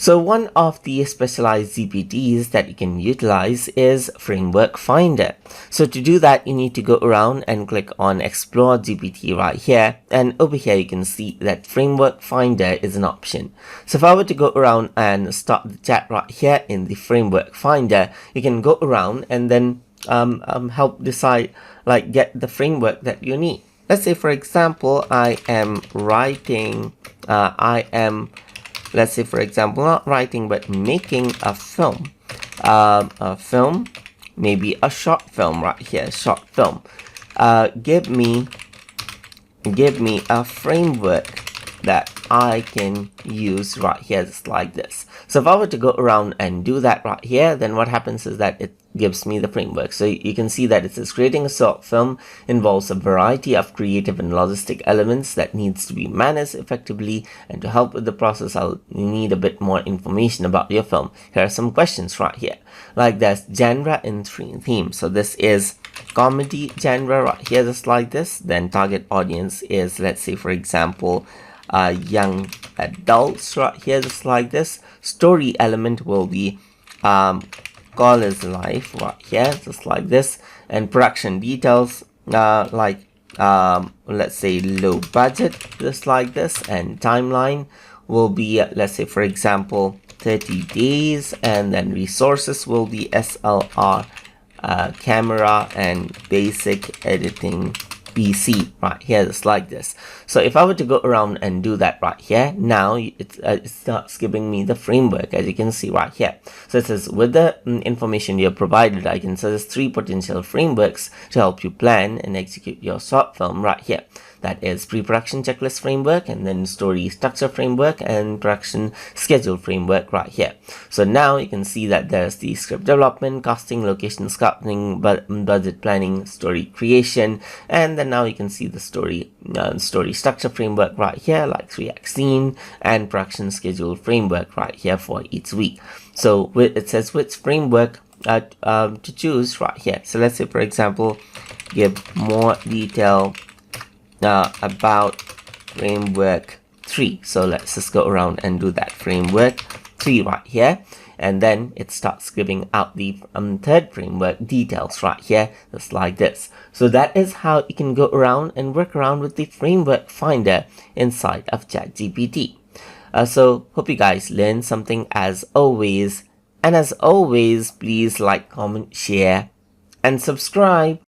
So one of the specialized GPTs that you can utilize is Framework Finder. So to do that, you need to go around and click on Explore GPT right here. And over here, you can see that Framework Finder is an option. So if I were to go around and start the chat right here in the Framework Finder, you can go around and then help decide, like, get the framework that you need. Let's say, for example, let's say, for example, not writing, but making a film. Maybe a short film right here, short film. Give me a framework that I can use right here, just like this. So if I were to go around and do that right here, then what happens is that it gives me the framework. So you can see that it says creating a short film involves a variety of creative and logistic elements that needs to be managed effectively, and to help with the process, I'll need a bit more information about your film. Here are some questions right here, like there's genre and theme. So this is comedy genre right here, just like this. Then target audience is, let's say, for example, young adults right here, just like this. Story element will be college life right here, just like this. And production details, let's say low budget, just like this. And timeline will be, let's say, for example, 30 days. And then resources will be SLR, camera, and basic editing PC right here, just like this. So if I were to go around and do that right here, now it starts giving me the framework, as you can see right here. So it says, with the information you have provided, I can suggest 3 potential frameworks to help you plan and execute your short film right here. That is pre-production checklist framework, and then story structure framework, and production schedule framework right here. So now you can see that there's the script development, casting, location scouting, budget planning, story creation, and then now you can see the story structure framework right here, like 3-act scene, and production schedule framework right here for each week. So it says which framework to choose right here. So let's say, for example, give more detail about framework 3. So let's just go around and do that, framework 3 right here, and then it starts giving out the third framework details right here, just like this. So that is how you can go around and work around with the Framework Finder inside of ChatGPT. So hope you guys learned something as always, and as always, please like, comment, share, and subscribe.